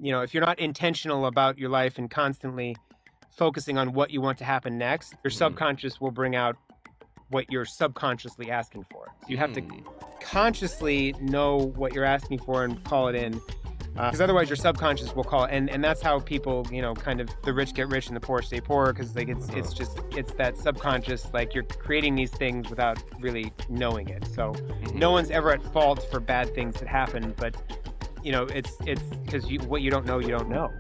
if you're not intentional about your life and constantly focusing on what you want to happen next, your subconscious will bring out what you're subconsciously asking for. So you have to consciously know what you're asking for and call it in, because otherwise your subconscious will call it. And that's how people, kind of the rich get rich and the poor stay poor, because like it's that subconscious, like you're creating these things without really knowing it. So no one's ever at fault for bad things that happen, but it's because what you don't know, you don't know.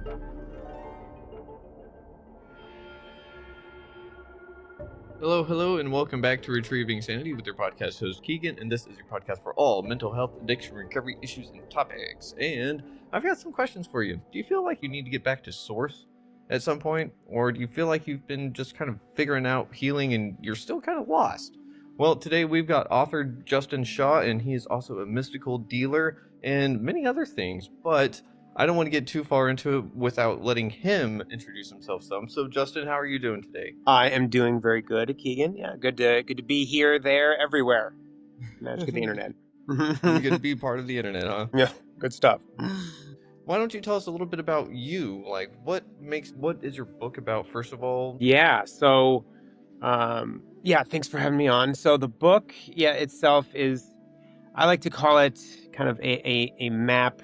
Hello, and welcome back to Retrieving Sanity with your podcast host, Keegan, and this is your podcast for all mental health, addiction, recovery issues, and topics. And I've got some questions for you. Do you feel like you need to get back to source at some point, or do you feel like you've been just kind of figuring out healing and you're still kind of lost? Well, today we've got author Justin Shaw, and he is also a mystical dealer and many other things, but I don't want to get too far into it without letting him introduce himself some. So, Justin, how are you doing today? I am doing very good, Keegan. Yeah, good to be here, there, everywhere. Magic of the internet. Good to be part of the internet, huh? Yeah, good stuff. Why don't you tell us a little bit about you? Like, what is your book about, first of all? Yeah, so, thanks for having me on. So the book, itself is, I like to call it kind of a map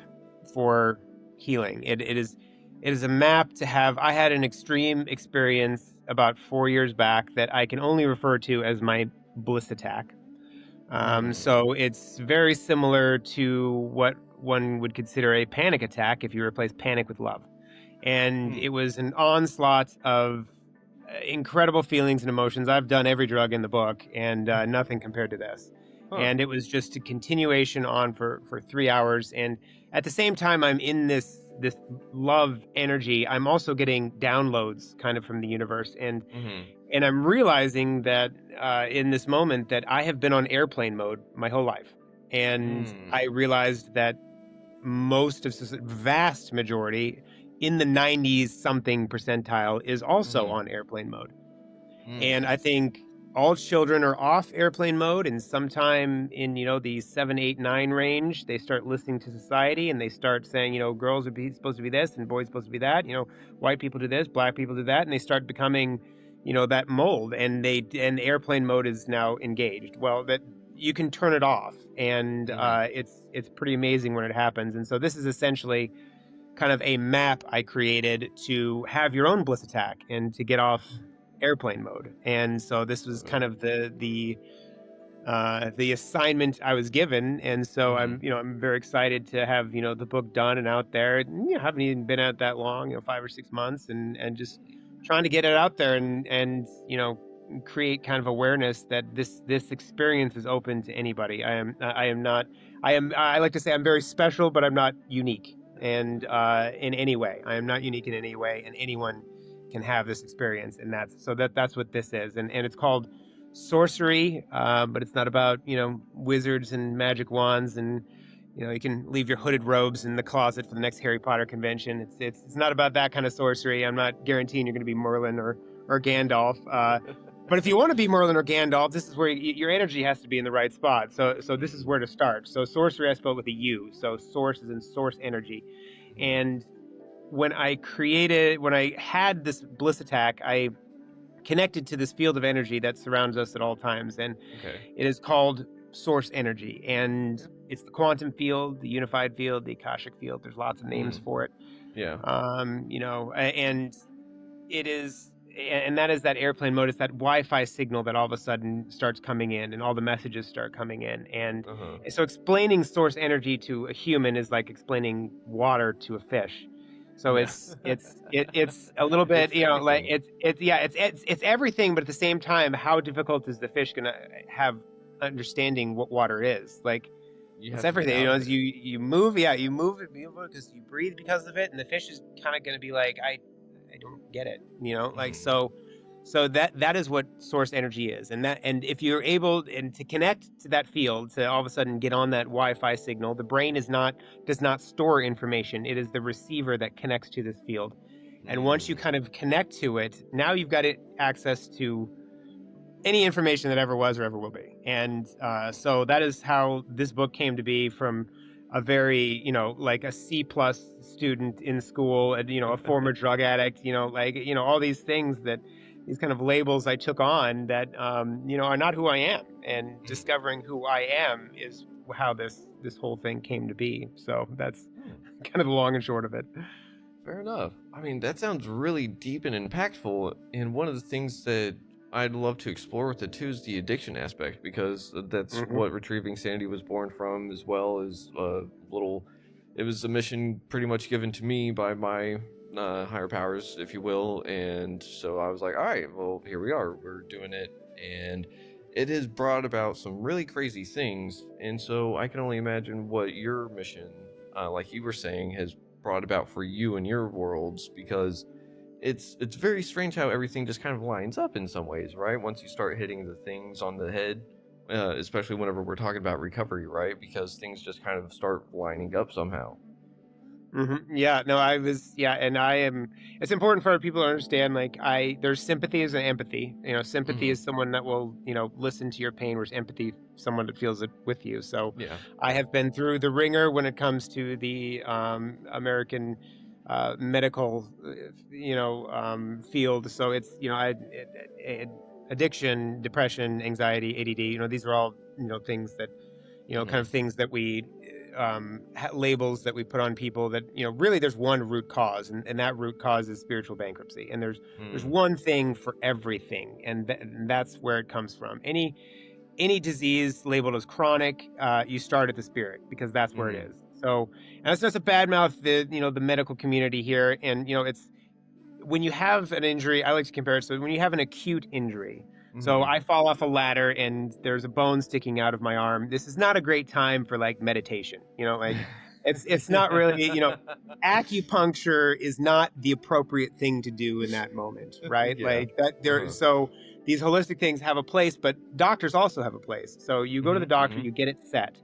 for healing. It is a map to have. I had an extreme experience about 4 years back that I can only refer to as my bliss attack. So it's very similar to what one would consider a panic attack if you replace panic with love. And it was an onslaught of incredible feelings and emotions. I've done every drug in the book, and nothing compared to this. And it was just a continuation on for 3 hours. And at the same time, I'm in this love energy. I'm also getting downloads kind of from the universe. And I'm realizing that in this moment that I have been on airplane mode my whole life. And I realized that vast majority in the 90s something percentile is also on airplane mode. And I think all children are off airplane mode, and sometime in, the 7, 8, 9 range, they start listening to society and they start saying, girls are supposed to be this and boys supposed to be that, white people do this, black people do that, and they start becoming, that mold, and the airplane mode is now engaged. Well, that you can turn it off, and it's pretty amazing when it happens. And so this is essentially kind of a map I created to have your own bliss attack and to get off airplane mode. And so this was kind of the assignment I was given. And so I'm very excited to have, the book done and out there. And, haven't even been out that long, 5 or 6 months, and just trying to get it out there and create kind of awareness that this experience is open to anybody. I like to say I'm very special, but I'm not unique. And in any way, I am not unique in any way, and anyone can have this experience. And that's what this is. And it's called Sorcery, but it's not about wizards and magic wands, and you can leave your hooded robes in the closet for the next Harry Potter convention. It's not about that kind of sorcery. I'm not guaranteeing you're going to be Merlin or Gandalf. But if you want to be Merlin or Gandalf, this is where your energy has to be in the right spot. So this is where to start. So Sorcery I spelled with a U. So source is in source energy. And when I had this bliss attack, I connected to this field of energy that surrounds us at all times. And it is called source energy. And it's the quantum field, the unified field, the Akashic field. There's lots of names for it. Yeah. And it is... And that is that airplane mode. It's that Wi-Fi signal that all of a sudden starts coming in, and all the messages start coming in. And so explaining source energy to a human is like explaining water to a fish. So it's a little bit, it's everything, but at the same time, how difficult is the fish gonna have understanding what water is? Like, it's everything. As you move because you breathe because of it, and the fish is kind of gonna be like, I don't get it, so that is what source energy is. And if you're able to connect to that field, to all of a sudden get on that Wi-Fi signal, the brain does not store information. It is the receiver that connects to this field. And once you kind of connect to it, now you've got access to any information that ever was or ever will be. And so that is how this book came to be, from a very, like a C plus student in school, and a former drug addict, like all these things, that these kind of labels I took on that are not who I am, and Mhm. discovering who I am is how this whole thing came to be. So that's Hmm. kind of the long and short of it. Fair enough. I mean, that sounds really deep and impactful. And one of the things that I'd love to explore with it too is the addiction aspect, because that's Hmm. what Retrieving Sanity was born from, as well as a little. It was a mission pretty much given to me by my higher powers, if you will. And so I was like, all right, well, here we are. We're doing it. And it has brought about some really crazy things. And so I can only imagine what your mission, like you were saying, has brought about for you and your worlds, because it's very strange how everything just kind of lines up in some ways, right? Once you start hitting the things on the head, especially whenever we're talking about recovery, right? Because things just kind of start lining up somehow. Yeah, no, yeah, and I am. It's important for people to understand. Like, there's sympathy as an empathy. Sympathy Hmm. is someone that will, listen to your pain, whereas empathy, someone that feels it with you. So, Yeah. I have been through the ringer when it comes to the American medical, field. So it's, addiction, depression, anxiety, ADD. These are all, things that kind of Hmm. things that we labels that we put on people, that really there's one root cause, and that root cause is spiritual bankruptcy, and there's Mm. one thing for everything, and that's where it comes from. Any disease labeled as chronic, you start at the spirit, because that's where it Hmm. is. So, and that's just a bad mouth the medical community here, and it's when you have an injury, I like to compare it. So when you have an acute injury, so Hmm. I fall off a ladder and there's a bone sticking out of my arm. This is not a great time for like meditation. Like it's not really, acupuncture is not the appropriate thing to do in that moment, right? Yeah. Like that there Uh-huh. so these holistic things have a place, but doctors also have a place. So you go to the Hmm. doctor, Hmm. you get it set. Yeah.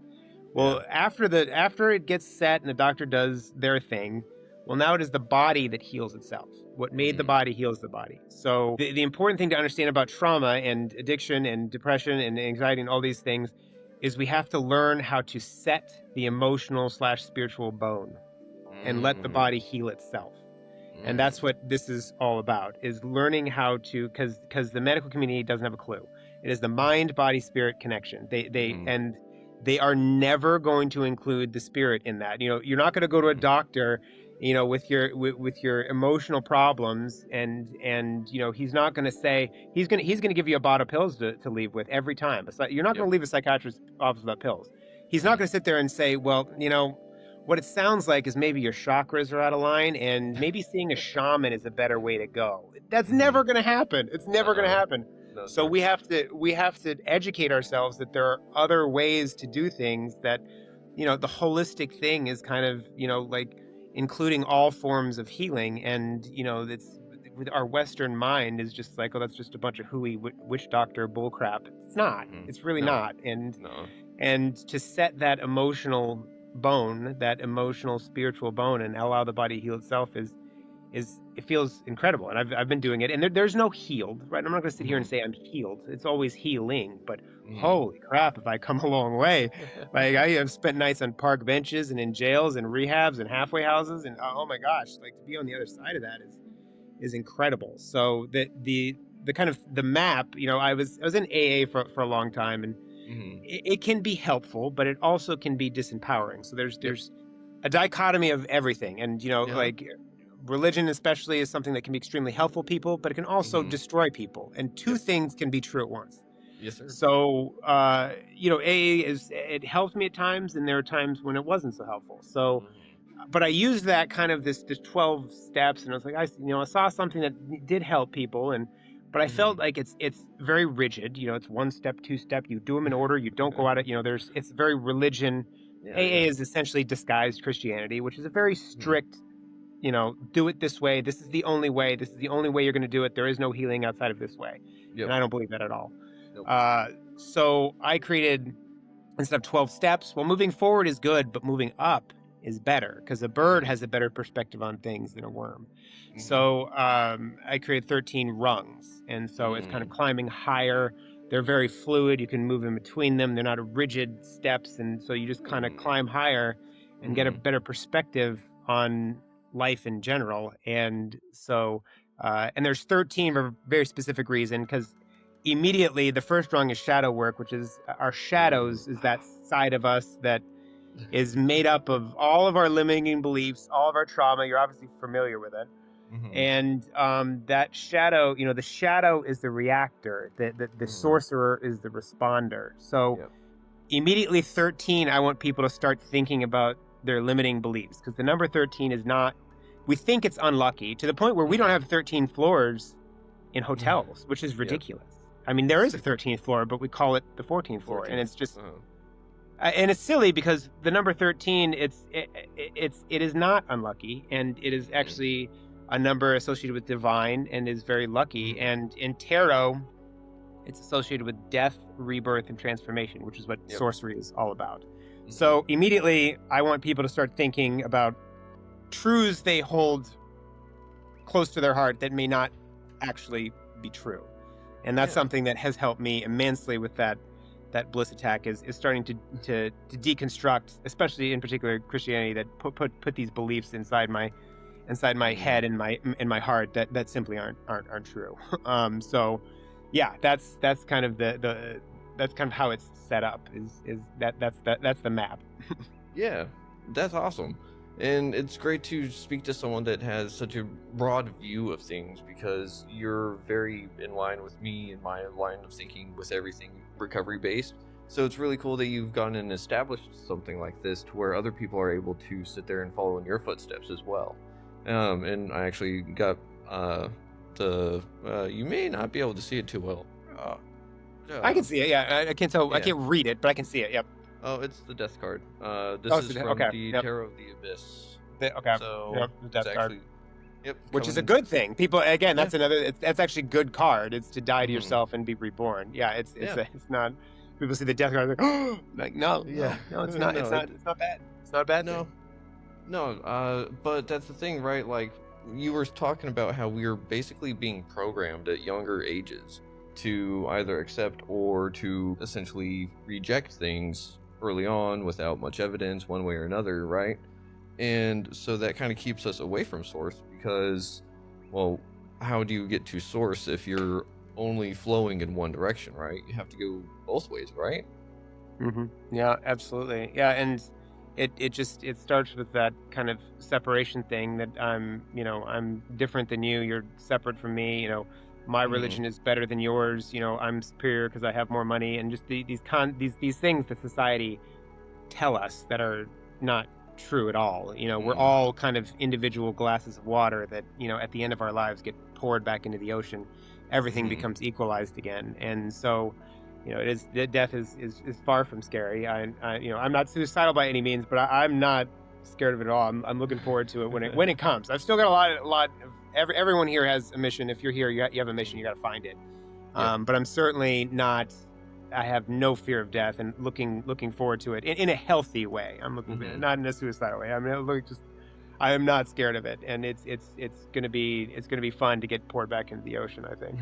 Well, after it gets set and the doctor does their thing, well, now it is the body that heals itself. What made the Hmm. body heals the body. So the important thing to understand about trauma and addiction and depression and anxiety and all these things is we have to learn how to set the emotional slash spiritual bone and let the Mm. body heal itself. And Mm. that's what this is all about, is learning how to, because the medical community doesn't have a clue. It is the mind body spirit connection. Hmm. They are never going to include the spirit in that. You're not going to go to a Hmm. doctor with your emotional problems, and he's not going to say, he's going to give you a bottle of pills to leave with every time. You're not Yep. going to leave a psychiatrist's office without pills. He's not Hmm. going to sit there and say, well, what it sounds like is maybe your chakras are out of line, and maybe seeing a shaman is a better way to go. That's Hmm. never going to happen. It's never going to Uh-uh. happen. No, So sir. we have to educate ourselves that there are other ways to do things, that the holistic thing is kind of, like including all forms of healing, and that's with our Western mind is just like, oh, that's just a bunch of hooey witch doctor bullcrap. It's not. Hmm. It's really No. not. And No. and to set that emotional bone, that emotional spiritual bone, and allow the body to heal itself is it feels incredible. And I've been doing it, and there's no healed, right? I'm not going to sit here Hmm. and say I'm healed. It's always healing, but Hmm. holy crap, have I come a long way. Like, I have spent nights on park benches and in jails and rehabs and halfway houses, and oh my gosh, like, to be on the other side of that is incredible. So the kind of the map, I was in AA for a long time, and Hmm. it can be helpful, but it also can be disempowering. So there's Yep. there's a dichotomy of everything, and Yeah. like religion especially is something that can be extremely helpful people, but it can also Hmm. destroy people, and two Yep. things can be true at once. Yes, sir. So AA it helped me at times, and there are times when it wasn't so helpful. So Hmm. but I used that kind of this 12 steps, and I was like, I saw something that did help people, and but I felt Hmm. like it's very rigid. It's one step, two step. You do them in order. You don't go out it. It's very religion. Yeah. AA Yeah. is essentially disguised Christianity, which is a very Hmm. strict. Do it this way. This is the only way. This is the only way you're going to do it. There is no healing outside of this way, Yep. and I don't believe that at all. Nope. So I created, instead of 12 steps, well, moving forward is good, but moving up is better, because a bird Hmm. has a better perspective on things than a worm. Hmm. So I created 13 rungs. And so it's kind of Mm. climbing higher. They're very fluid. You can move in between them. They're not rigid steps. And so you just kind of Mm. climb higher. and get a better perspective on life in general. And so, and there's 13 for a very specific reason, because immediately the first rung is shadow work, which is our shadows, is that side of us that is made up of all of our limiting beliefs, all of our trauma. You're obviously familiar with it. And that shadow, the shadow is the reactor, the sorcerer is the responder. So immediately 13, I want people to start thinking about their limiting beliefs, because the number 13 is not, we think it's unlucky to the point where we don't have 13 floors in hotels, which is ridiculous. I mean, there is a 13th floor, but we call it the 14th floor, and it's just, and it's silly because the number 13, it is not unlucky, and it is actually a number associated with divine and is very lucky. And in tarot, it's associated with death, rebirth, and transformation, which is what sorcery is all about. So immediately, I want people to start thinking about truths they hold close to their heart that may not actually be true. And that's something that has helped me immensely with that Bliss attack, is starting to deconstruct, especially in particular Christianity, that put these beliefs inside my head and my heart that simply aren't true. So yeah, that's kind of that's kind of how it's set up, is that's the map. Yeah, that's awesome. And it's great to speak to someone that has such a broad view of things, because you're very in line with me and my line of thinking with everything recovery based. So it's really cool that you've gone and established something like this to where other people are able to sit there and follow in your footsteps as well. And I actually got you may not be able to see it too well. I can see it. Yeah, I can't tell. Yeah. I can't read it, but I can see it. Yep. Oh, it's the death card. This is from the Tarot of the Abyss. So the death card. Yep. Which is a good thing. People, again, that's another. That's actually a good card. It's to die to yourself and be reborn. Yeah, it's not. People see the death card, like no, it's not. It's not bad. It's not a bad thing. No. But that's the thing, right? Like, you were talking about how we are basically being programmed at younger ages to either accept or to essentially reject things early on without much evidence, one way or another, right? And so that kind of keeps us away from source, because, well, how do you get to source if you're only flowing in one direction, right? You have to go both ways, right? Yeah, absolutely. Yeah, and it starts with that kind of separation thing, that I'm different than you, you're separate from me, my religion is better than yours, I'm superior because I have more money, and just these things that society tell us that are not true at all. We're all kind of individual glasses of water that, at the end of our lives get poured back into the ocean. Everything becomes equalized again. And so, death is far from scary. I'm not suicidal by any means, but I'm not scared of it at all. I'm looking forward to it when it comes. I've still got a lot of everyone here has a mission. If you're here, you have a mission. You got to find it. But I'm certainly not. I have no fear of death, and looking forward to it in a healthy way. I'm looking not in a suicidal way. I am not scared of it, and it's gonna be fun to get poured back into the ocean, I think.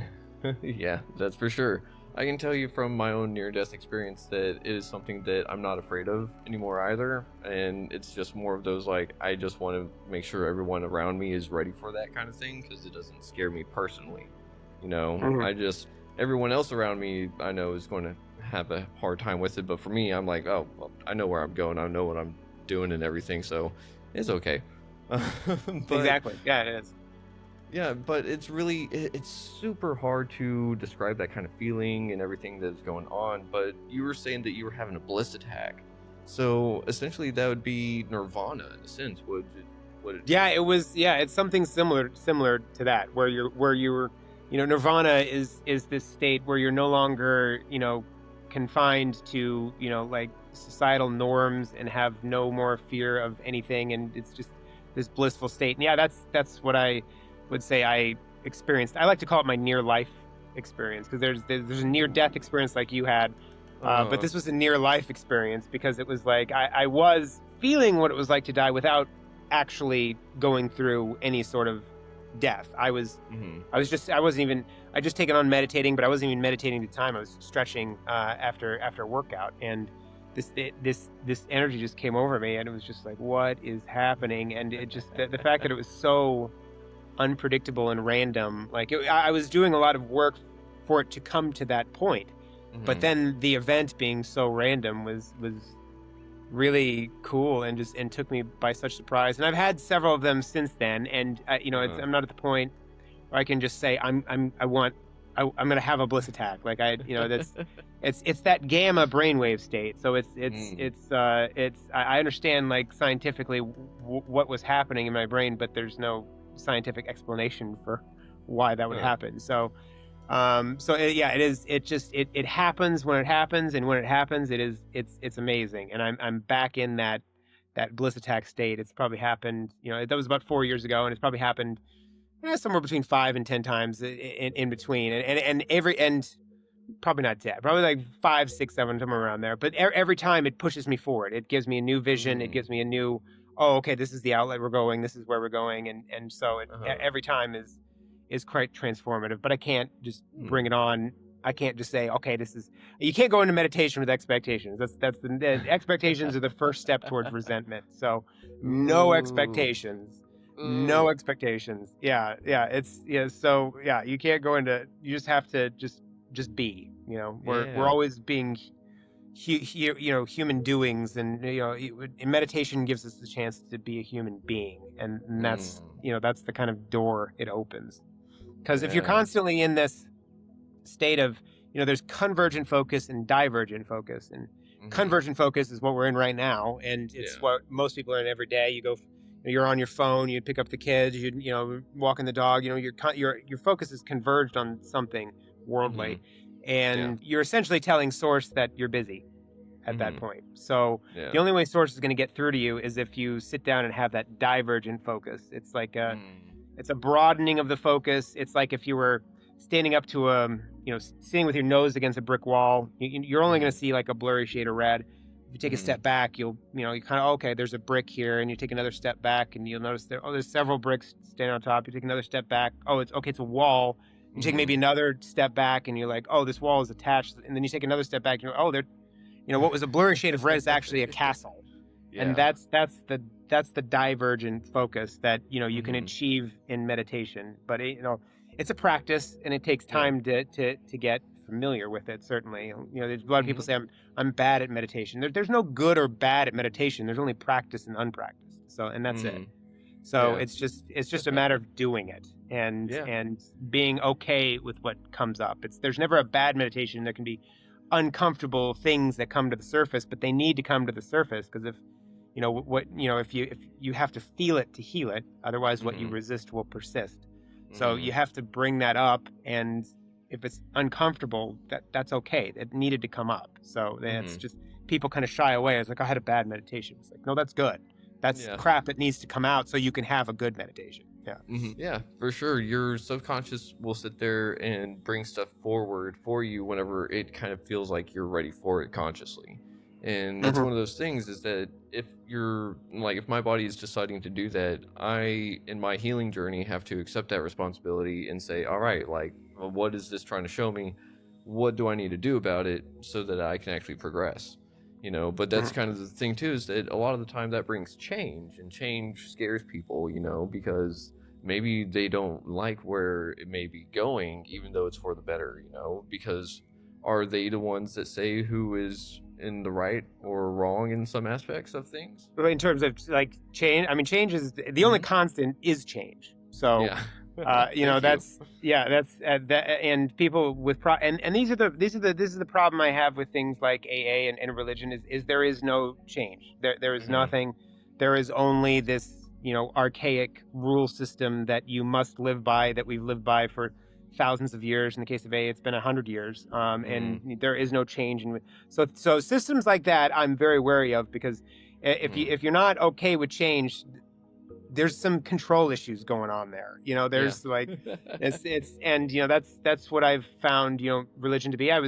Yeah, that's for sure. I can tell you from my own near-death experience that it is something that I'm not afraid of anymore either, and it's just more of those, like, I just want to make sure everyone around me is ready for that kind of thing, because it doesn't scare me personally. Everyone else around me, I know, is going to have a hard time with it, but for me, I'm like, oh, well, I know where I'm going, I know what I'm doing and everything, so it's okay. Exactly. Yeah, it is. Yeah, but it's super hard to describe that kind of feeling and everything that's going on. But you were saying that you were having a bliss attack, so essentially that would be nirvana in a sense. Would it? Yeah, it was. Yeah, it's something similar to that, where you're nirvana is this state where you're no longer confined to like societal norms and have no more fear of anything, and it's just this blissful state. And yeah, that's what I would say I experienced. I like to call it my near life experience, because there's a near death experience like you had, but this was a near life experience, because it was like I was feeling what it was like to die without actually going through any sort of death. I just taken on meditating, but I wasn't even meditating at the time. I was stretching after workout, and this energy just came over me, and it was just like, what is happening? And it just the fact that it was so unpredictable and random. Like I was doing a lot of work for it to come to that point, but then the event being so random was really cool and took me by such surprise. And I've had several of them since then, and I'm not at the point where I can just say I'm gonna have a bliss attack. Like that's it's that gamma brainwave state. So I understand like scientifically what was happening in my brain, but there's no scientific explanation for why that would happen. So it happens when it happens, and when it happens it's amazing. And I'm back in that bliss attack state. It's probably happened, that was about 4 years ago, and it's probably happened somewhere between 5 and 10 times in between, and probably not 10, probably like 5, 6, 7, somewhere around there. But every time it pushes me forward. It gives me a new vision. It gives me a new, oh, okay, this is the outlet we're going. This is where we're going, and so every time is quite transformative. But I can't just bring it on. I can't just say, okay, you can't go into meditation with expectations. The expectations are the first step towards resentment. So no expectations. No expectations. Yeah. So you can't go into. You just have to just be. We're always being, human doings, and meditation gives us the chance to be a human being, and that's that's the kind of door it opens. Because if you're constantly in this state of, there's convergent focus and divergent focus, and convergent focus is what we're in right now, and it's what most people are in every day. You go. You're on your phone. You pick up the kids. You walking the dog. Your focus is converged on something worldly, and you're essentially telling Source that you're busy at that point. So the only way Source is going to get through to you is if you sit down and have that divergent focus. It's like it's a broadening of the focus. It's like if you were standing up to sitting with your nose against a brick wall. You're only going to see like a blurry shade of red. If you take a step back, you kind of, okay, there's a brick here, and you take another step back, and you'll notice there's several bricks standing on top. You take another step back. Oh, it's a wall. You take maybe another step back, and you're like, oh, this wall is attached. And then you take another step back, and you're like, oh, what was a blurry shade of red is actually a castle. And that's the divergent focus that you can achieve in meditation. But it's a practice, and it takes time to get familiar with it. Certainly, there's a lot of people say I'm bad at meditation. There's no good or bad at meditation. There's only practice and unpracticed. So, and that's it. So it's just a matter of doing it and being okay with what comes up. There's never a bad meditation. There can be uncomfortable things that come to the surface, but they need to come to the surface, because if if you have to feel it to heal it, otherwise what you resist will persist. So you have to bring that up, and if it's uncomfortable, that's okay. It needed to come up. So it's just, people kind of shy away. It's like, I had a bad meditation. It's like, no, that's good. That's crap. It needs to come out so you can have a good meditation. Yeah. Yeah, for sure. Your subconscious will sit there and bring stuff forward for you whenever it kind of feels like you're ready for it consciously. And that's one of those things, is that if my body is deciding to do that, I, in my healing journey, have to accept that responsibility and say, all right, what is this trying to show me? What do I need to do about it so that I can actually progress? But that's kind of the thing too, is that a lot of the time that brings change, and change scares people, because maybe they don't like where it may be going, even though it's for the better, because are they the ones that say who is in the right or wrong in some aspects of things? In terms of like change, I mean, change is the only constant is change. So that's and people with and this is the problem I have with things like AA and religion is there is no change. There is nothing. There is only this archaic rule system that you must live by, that we've lived by for thousands of years. In the case of AA, it's been 100 years, and there is no change. So systems like that I'm very wary of, because if you're not okay with change, there's some control issues going on there. There's like that's what I've found religion to be. I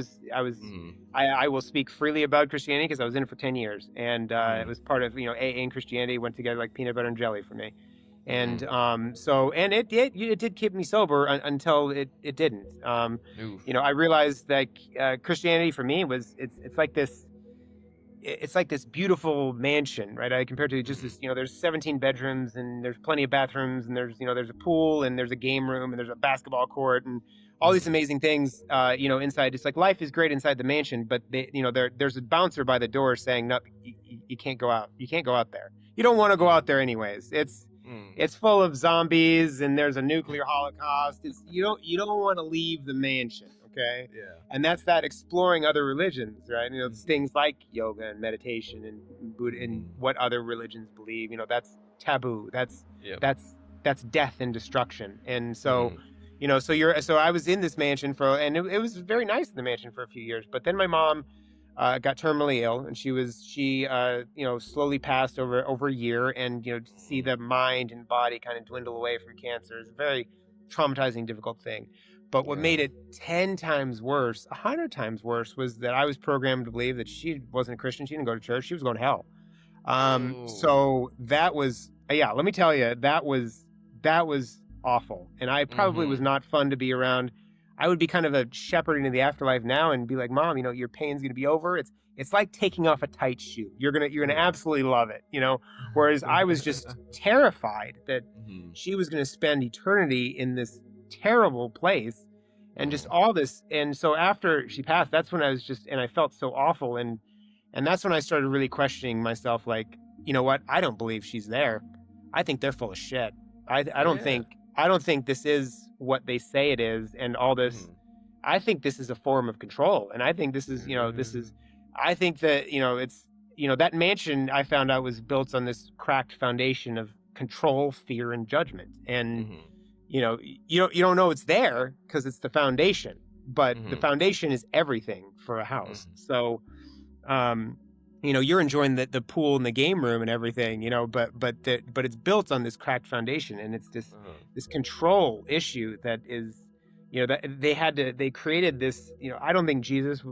will speak freely about Christianity because I was in it for 10 years, and it was part of AA and Christianity went together like peanut butter and jelly for me. And it did keep me sober until it didn't. I realized that Christianity for me was it's like this. it's like this beautiful mansion, right? I compare it to just Mhm. this, there's 17 bedrooms and there's plenty of bathrooms and there's a pool and there's a game room and there's a basketball court and all these Mhm. amazing things, inside. It's like life is great inside the mansion, but there's a bouncer by the door saying, no, you can't go out. You can't go out there. You don't want to go out Mhm. there anyways. Mhm. It's full of zombies and there's a nuclear holocaust. You don't want to leave the mansion, okay? Yeah. And that's that exploring other religions, right? It's Mhm. things like yoga and meditation and Buddha and Mhm. what other religions believe. That's taboo. Yep. That's death and destruction. And so, Mhm. so I was in this mansion and it was very nice in the mansion for a few years. But then my mom got terminally ill, and she slowly passed over a year, and to see Mhm. the mind and body kind of dwindle away from cancer is a very traumatizing, difficult thing. But what Yeah. made it 10 times worse, 100 times worse, was that I was programmed to believe that she wasn't a Christian. She didn't go to church. She was going to hell. Oh. So that was, yeah, let me tell you, that was awful. And I probably was Mhm. not fun to be around. I would be kind of a shepherd into the afterlife now and be like, Mom, your pain's gonna be over. It's like taking off a tight shoe. You're gonna Yeah. absolutely love it. Whereas I was just terrified that Mhm. she was gonna spend eternity in this terrible place and just Mhm. all this. And so after she passed, that's when I felt so awful. And that's when I started really questioning myself, like, you know what? I don't believe she's there. I think they're full of shit. I don't Yeah. think I don't think this is what they say it is, and all this. Mhm. I think this is a form of control, and I think Yeah. I think that it's that mansion I found out was built on this cracked foundation of control, fear, and judgment, and Mhm. you don't know it's there because it's the foundation, but the Mhm. foundation is everything for a house. Mhm. So um you're enjoying the pool and the game room and everything, but it's built on this cracked foundation, and it's Uh-huh. this control issue that is that they created this. I don't think Jesus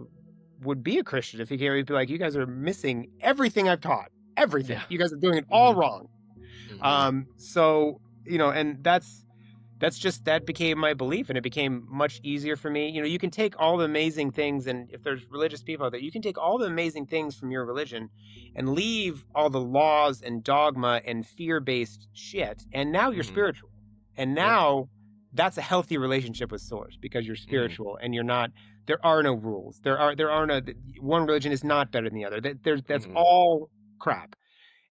would be a Christian if he came. He'd be like, you guys are missing everything I've taught. Everything, Yeah. you guys are doing it all Mhm. wrong. Mhm. So and that became my belief, and it became much easier for me. You can take all the amazing things, and if there's religious people out there, you can take all the amazing things from your religion and leave all the laws and dogma and fear-based shit, and now you're Mhm. spiritual. And Yeah. now that's a healthy relationship with source, because you're Mhm. spiritual and you're not. There are no rules. There are no. One religion is not better than the other. That's Mhm. all crap. Mhm.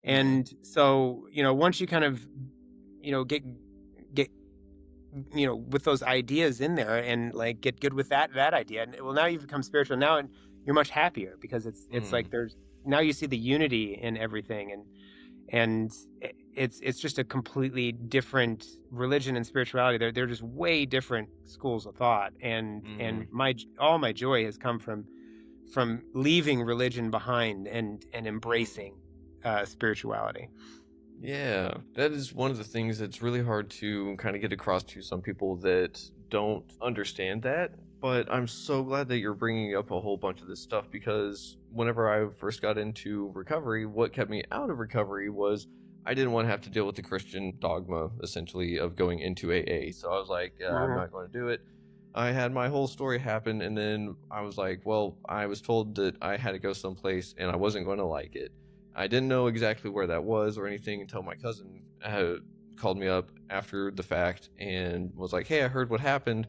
And so once you kind of get with those ideas in there, and like get good with that idea, and well, now you've become spiritual now, and you're much happier because it's like Mhm. there's now you see the unity in everything, and it's just a completely different religion and spirituality. They're just way different schools of thought, and Mhm. all my joy has come from leaving religion behind and Mhm. embracing spirituality. Yeah, that is one of the things that's really hard to kind of get across to some people that don't understand that. But I'm so glad that you're bringing up a whole bunch of this stuff, because whenever I first got into recovery, what kept me out of recovery was I didn't want to have to deal with the Christian dogma, essentially, of going into AA. So I was like, yeah, I'm Mhm. not going to do it. I had my whole story happen, and then I was like, well, I was told that I had to go someplace and I wasn't going to like it. I didn't know exactly where that was or anything until my cousin called me up after the fact and was like, "Hey, I heard what happened.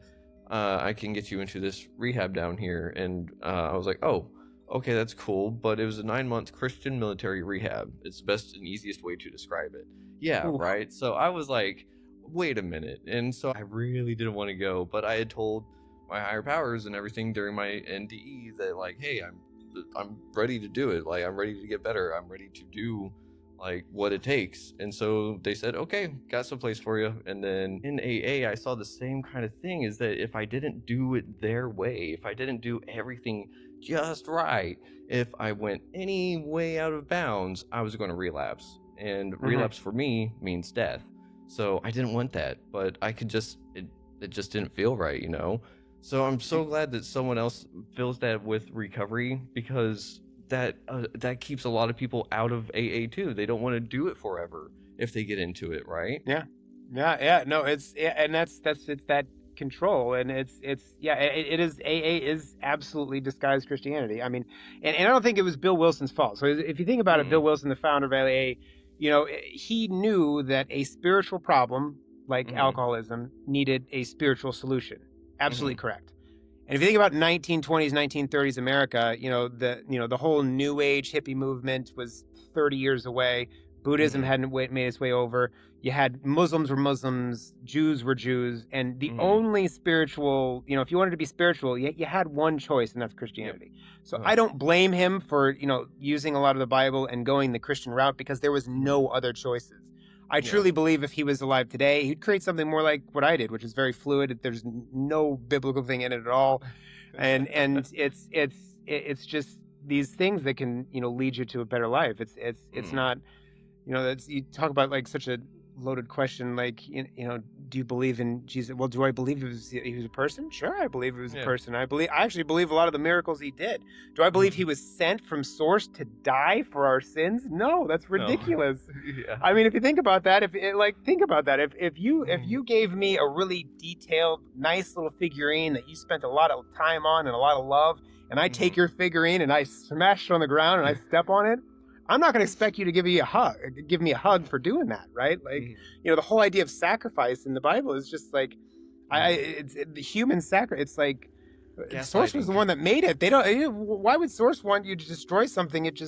I can get you into this rehab down here." And I was like, "Oh, okay, that's cool." But it was a 9-month Christian military rehab. It's the best and easiest way to describe it. Yeah, Ooh. right. So I was like, "Wait a minute," and so I really didn't want to go, but I had told my higher powers and everything during my NDE that, like, hey, I'm ready to do it. Like, I'm ready to get better. I'm ready to do like what it takes. And so they said, okay, got some place for you. And then in AA, I saw the same kind of thing, is that if I didn't do it their way, if I didn't do everything just right, if I went any way out of bounds, I was going to relapse. And Mhm. relapse for me means death. So I didn't want that, but I could just, it just didn't feel right, you know? So I'm so glad that someone else feels that with recovery, because that keeps a lot of people out of AA too. They don't want to do it forever if they get into it, right? Yeah. Yeah, yeah. No, it's yeah, and that's it's that. control. And it is, AA is absolutely disguised Christianity. I mean, and I don't think it was Bill Wilson's fault. So if you think about it, Bill Wilson, the founder of AA, he knew that a spiritual problem like alcoholism needed a spiritual solution. Absolutely correct. And if you think about 1920s, 1930s America, the whole New Age hippie movement was 30 years away. Buddhism hadn't made its way over. You had Muslims were Muslims, Jews were Jews, and the only spiritual, if you wanted to be spiritual, you had one choice, and that's Christianity. So I don't blame him for, using a lot of the Bible and going the Christian route, because there was no other choices. I truly believe if he was alive today, he'd create something more like what I did, which is very fluid. There's no biblical thing in it at all, and it's just these things that can lead you to a better life. It's not, that's, you talk about like such a loaded question, like do you believe in Jesus? Well, do I believe he was a person? Sure, I believe he was a person. I actually believe a lot of the miracles he did. Do I believe he was sent from source to die for our sins? No, that's ridiculous. No. I mean, if you think about that, if you gave me a really detailed, nice little figurine that you spent a lot of time on and a lot of love, and I take your figurine and I smash it on the ground and I step on it, I'm not going to expect you to give me a hug for doing that, right? Like, the whole idea of sacrifice in the Bible is just like, it's the human sacrifice. It's like, Source was the one that made it. They don't. Why would Source want you to destroy something it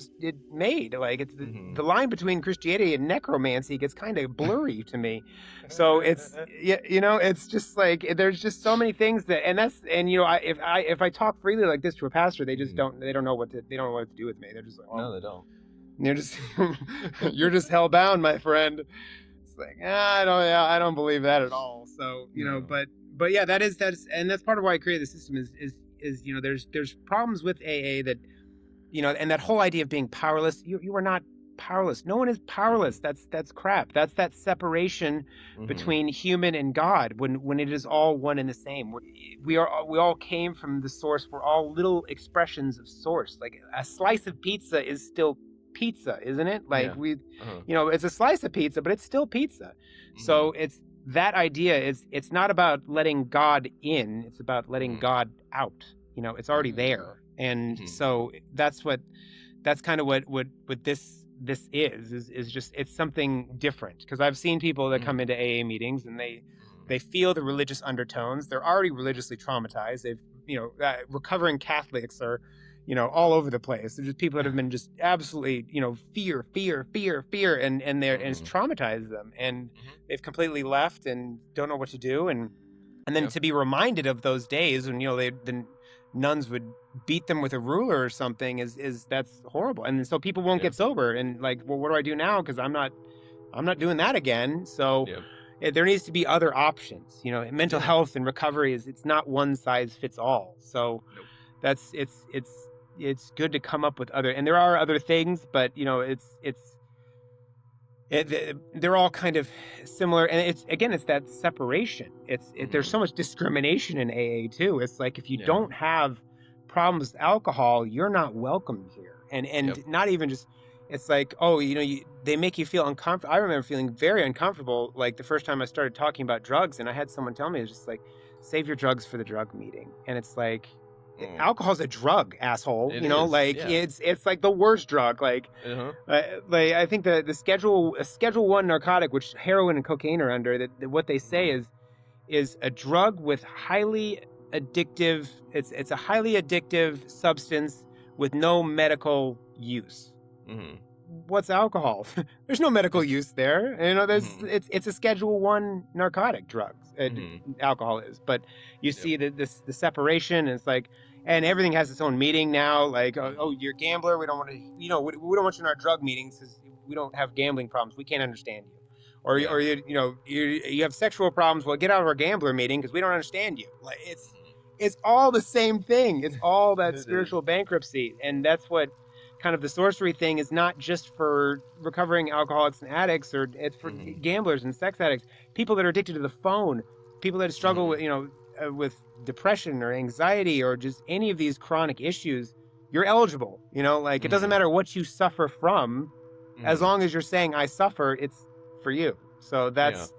made? Like, it's the line between Christianity and necromancy gets kind of blurry to me. So it's it's just like there's just so many things if I talk freely like this to a pastor, they just don't know what to do with me. They're just like, oh. No, they don't. You're just you're just hellbound, my friend. It's like, I don't believe that at all. So but yeah, that's part of why I created the system is there's problems with AA that and that whole idea of being powerless. You are not powerless. No one is powerless. That's crap. That's that separation between human and God when it is all one and the same. We all came from the source. We're all little expressions of source. Like a slice of pizza is still pizza, isn't it? Like it's a slice of pizza, but it's still pizza. So it's that idea it's not about letting God in, it's about letting God out. It's already there. And so that's kind of what this is just, it's something different, because I've seen people that come into AA meetings and they feel the religious undertones. They're already religiously traumatized. They've recovering Catholics are all over the place. They're just people that have been just absolutely, fear, and it's traumatized them, and they've completely left and don't know what to do. And then to be reminded of those days when, the nuns would beat them with a ruler or something is that's horrible. And so people won't get sober, and like, well, what do I do now? Because I'm not doing that again. So there needs to be other options. Mental health and recovery it's not one size fits all. So that's it's good to come up with other, and there are other things, but they're all kind of similar. And it's that separation. There's so much discrimination in AA too. It's like, if you don't have problems with alcohol, you're not welcome here. And not even just, it's like, they make you feel uncomfortable. I remember feeling very uncomfortable, like the first time I started talking about drugs, and I had someone tell me, it's just like, save your drugs for the drug meeting. And it's like, alcohol's a drug, asshole. It's like the worst drug. Like, I think the Schedule 1 narcotic, which heroin and cocaine are under, that what they say is a drug with highly addictive. It's a highly addictive substance with no medical use. What's alcohol? There's no medical use there. It's a Schedule 1 narcotic drug. Alcohol is, but you see the separation. And it's like, and everything has its own meeting now. Like, you're a gambler. We don't want to, we don't want you in our drug meetings because we don't have gambling problems. We can't understand you. Or you have sexual problems. Well, get out of our gambler meeting because we don't understand you. Like, it's all the same thing. It's all that spiritual bankruptcy, and that's what kind of the sorcery thing is. Not just for recovering alcoholics and addicts, or it's for gamblers and sex addicts, people that are addicted to the phone, people that struggle with depression or anxiety or just any of these chronic issues. You're eligible. It doesn't matter what you suffer from, as long as you're saying I suffer, it's for you. So that's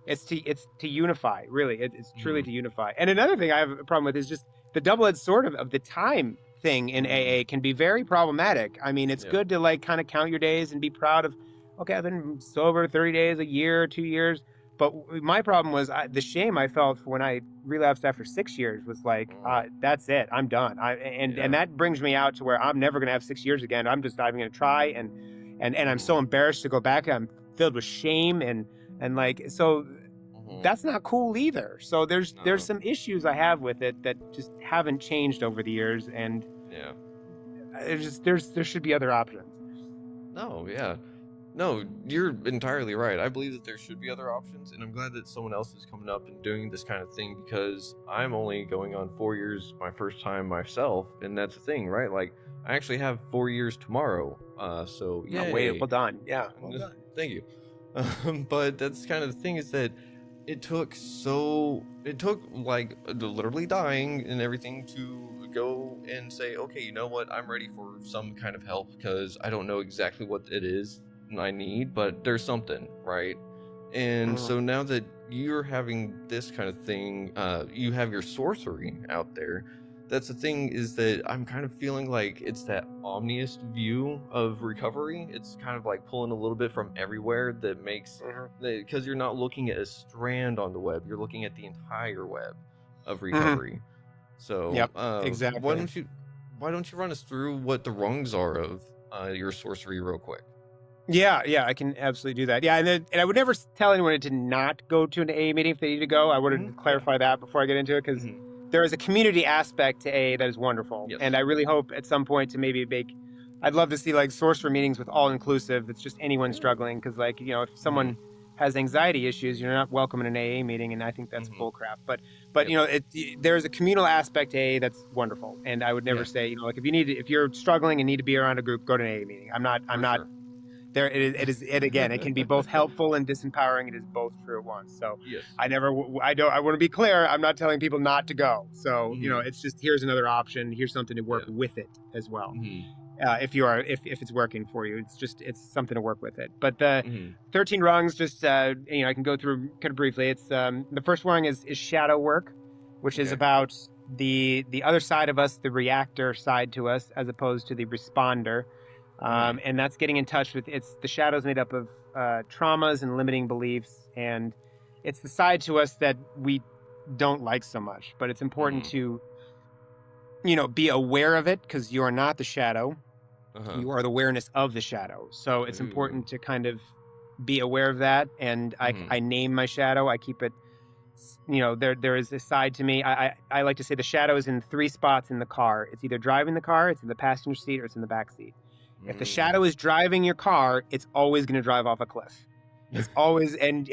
It's to unify, really. It's truly Mm-hmm. to unify. And another thing I have a problem with is just the double-edged sword of the time thing in Mm-hmm. AA can be very problematic. I mean, it's Yeah. good to like kind of count your days and be proud of, okay, I've been sober 30 days, a year, 2 years. But my problem was the shame I felt for when I relapsed after 6 years was like, Mm. that's it, I'm done. And Yeah. that brings me out to where I'm never gonna have 6 years again. I'm gonna try, and I'm so Mm-hmm. embarrassed to go back. I'm filled with shame and like so Mm-hmm. that's not cool either. So there's No. some issues I have with it that just haven't changed over the years, and Yeah. there should be other options. No. Yeah. No, you're entirely right. I believe that there should be other options, and I'm glad that someone else is coming up and doing this kind of thing because I'm only going on 4 years, my first time myself, and that's the thing, right? Like, I actually have 4 years tomorrow. So Oh, wait, yay! well done. Yeah, well done. Thank you. But that's kind of the thing is that it took like literally dying and everything to go and say, okay, you know what, I'm ready for some kind of help because I don't know exactly what it is I need, but there's something, right? And Mhm. so now that you're having this kind of thing, you have your sorcery out there. That's the thing is that I'm kind of feeling like it's that omnious view of recovery. It's kind of like pulling a little bit from everywhere that makes Mhm. because you're not looking at a strand on the web, you're looking at the entire web of Mhm. recovery. So Yep, exactly. why don't you run us through what the rungs are of your sorcery real quick? Yeah, I can absolutely do that. Yeah, and I would never tell anyone to not go to an AA meeting if they need to go. I wanted to Yeah. clarify that before I get into it because Hmm. there is a community aspect to AA that is wonderful, and Yes. I really hope at some point to maybe make. I'd love to see like sorcerer meetings with all inclusive. It's just anyone Yeah. struggling because like if Hmm. someone has anxiety issues, you're not welcome in an AA meeting, and I think that's Hmm. bull crap. But Yep. there's a communal aspect to AA that's wonderful, and I would never Yeah. say like if you're struggling and need to be around a group, go to an AA meeting. I'm For not sure. there it again it can be both helpful and disempowering. It is both true at once. So Yes. I want to be clear, I'm not telling people not to go. So Hmm. it's just here's another option, here's something to work Yeah. with it as well. Hmm. If it's working for you, it's something to work with it. But the Hmm. 13 rungs, just I can go through kind of briefly. It's the first rung is shadow work, which is Okay. about the other side of us, the reactor side to us, as opposed to the responder. Hmm. And that's getting in touch with it's the shadows made up of traumas and limiting beliefs, and it's the side to us that we don't like so much. But it's important Hmm. to be aware of it because you are not the shadow, Uh-huh. you are the awareness of the shadow. So it's Ooh. important to kind of be aware of that. And Hmm. I name my shadow, I keep it. There is a side to me. I like to say the shadow is in three spots in the car. It's either driving the car, it's in the passenger seat, or it's in the back seat. If the Mm. shadow is driving your car, it's always going to drive off a cliff. It's always it's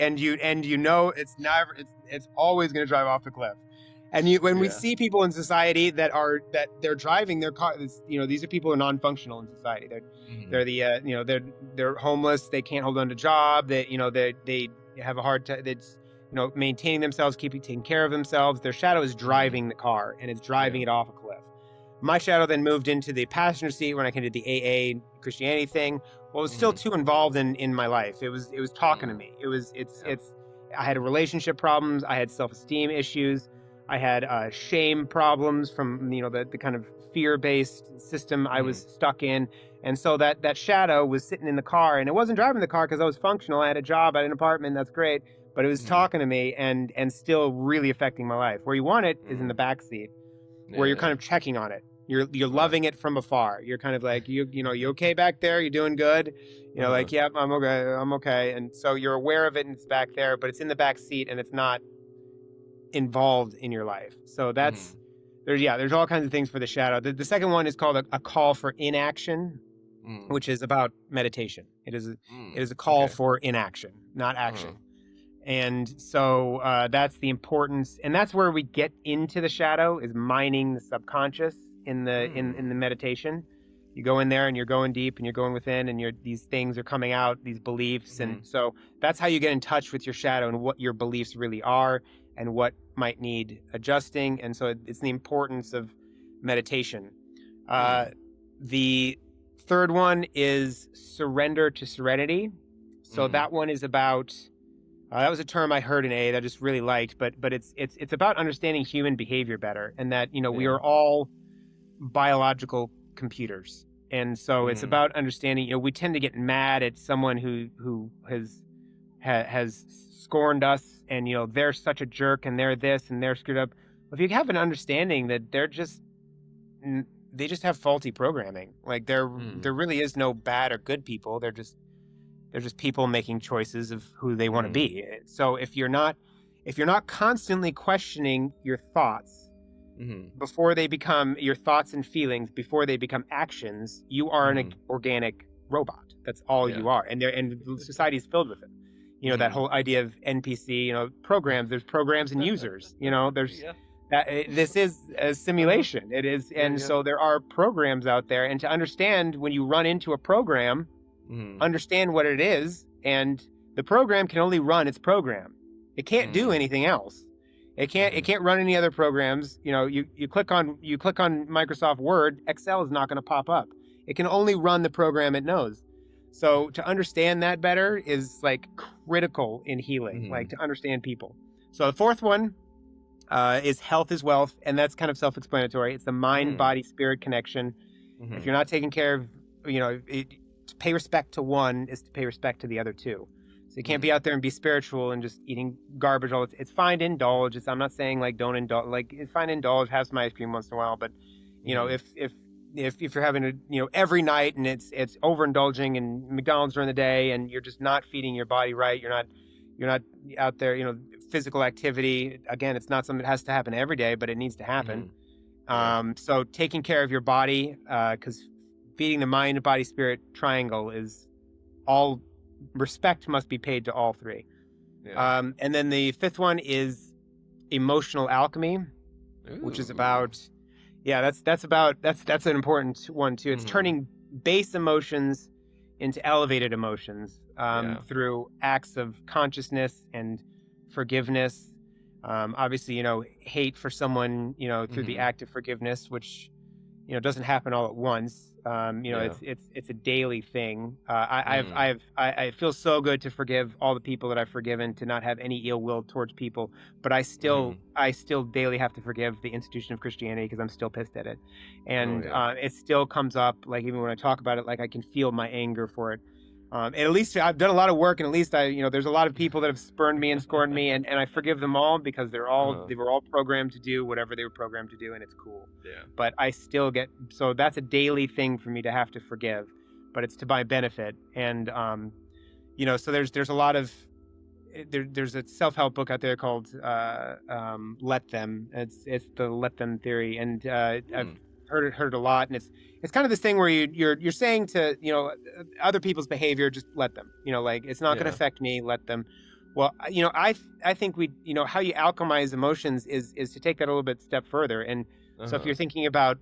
always going to drive off the cliff. And when we Yeah. see people in society that they're driving their car, these are people who are non-functional in society. Hmm. They're they're homeless. They can't hold on to a job. They have a hard time. It's maintaining themselves, taking care of themselves. Their shadow is Hmm. driving the car and it's Yeah. driving it off a cliff. My shadow then moved into the passenger seat when I came to the AA Christianity thing. Well, it was still Hmm. too involved in my life. It was talking to Mm. me. Yeah. It's I had relationship problems. I had self-esteem issues. I had shame problems from the kind of fear-based system I was Hmm. stuck in, and so that shadow was sitting in the car, and it wasn't driving the car because I was functional. I had a job, I had an apartment. That's great, but it was Hmm. talking to me and still really affecting my life. Where you want it is in the Mm. back seat, where you're kind Yeah. of checking on it. You're Uh-huh. loving it from afar. You're kind of like you okay back there? You doing good? Uh-huh. Like, yep, I'm okay. I'm okay. And so you're aware of it and it's back there, but it's in the back seat and it's not involved in your life. So Hmm. there's all kinds of things for the shadow. The second one is called a call for inaction, Mm. which is about meditation. It is a call Okay. for inaction, not Uh-huh. action. And so that's the importance, and that's where we get into the shadow, is mining the subconscious in the Mm. meditation. You go in there and you're going deep and you're going within, and these things are coming out, these beliefs, and Mhm. so that's how you get in touch with your shadow and what your beliefs really are and what might need adjusting. And so it's the importance of meditation. Uh, Mm. the third one is surrender to serenity. So Mm. that one is about That was a term I heard in A that I just really liked, but it's about understanding human behavior better, and that we Yeah. are all biological computers, and so it's Mm. about understanding. We tend to get mad at someone who has scorned us, and they're such a jerk, and they're this, and they're screwed up. If you have an understanding that they just have faulty programming, like Mm. there really is no bad or good people. They're just people making choices of who they want to Mm. be. So if you're not constantly questioning your thoughts Mm. before they become your thoughts and feelings, before they become actions, you are an Mm. organic robot. That's all Yeah. you are, and society is filled with it. That Mm. whole idea of NPC, programs. There's programs and users. There's Yeah. that. This is a Uh-huh. simulation. It is, Yeah, and yeah. so there are programs out there. And to understand when you run into a program, Mm. understand what it is, and the program can only run its program. It can't do Mm. anything else. It can't Mhm. run any other programs. You click on Microsoft Word, Excel is not going to pop up. It can only run the program it knows. So to understand that better is like critical in healing, like Mhm. to understand people. So the fourth one is health is wealth, and that's kind of self-explanatory. It's the mind, Mm. body, spirit connection. If Mhm. you're not taking care of, to pay respect to one is to pay respect to the other two. So you can't be Mhm. out there and be spiritual and just eating garbage all the time. It's fine to indulge. I'm not saying like don't indulge. Like it's fine to indulge, have some ice cream once in a while. But Mhm. if you're having every night and it's overindulging and McDonald's during the day and you're just not feeding your body right, you're not out there. Physical activity again. It's not something that has to happen every day, but it needs to happen. Mhm. Yeah. So taking care of your body, because feeding the mind, body, spirit triangle is all respect must be paid to all three. Yeah. And then the fifth one is emotional alchemy, which is Ooh. about, yeah, that's an important one too. It's Mhm. turning base emotions into elevated emotions Yeah. through acts of consciousness and forgiveness. Obviously, hate for someone, through the Mhm. act of forgiveness, which doesn't happen all at once. Yeah. It's a daily thing. Mm. I feel so good to forgive all the people that I've forgiven, to not have any ill will towards people, but Mhm. I still daily have to forgive the institution of Christianity because I'm still pissed at it, Oh, and yeah. it still comes up. Like even when I talk about it, like I can feel my anger for it. And at least I've done a lot of work, and at least there's a lot of people that have spurned me and scorned me, and I forgive them all because Uh-huh. they were all programmed to do whatever they were programmed to do, and it's cool. Yeah. But I still get, so that's a daily thing for me to have to forgive, but it's to my benefit. And so there's a lot of there's a self-help book out there called Let Them. It's the Let Them theory, and I've Mm. heard it a lot, and it's kind of this thing where you're saying to other people's behavior, just let them, like it's not going to Yeah. affect me, let them. Well, I think we, how you alchemize emotions is to take that a little bit step further. And so if Uh-huh. you're thinking about,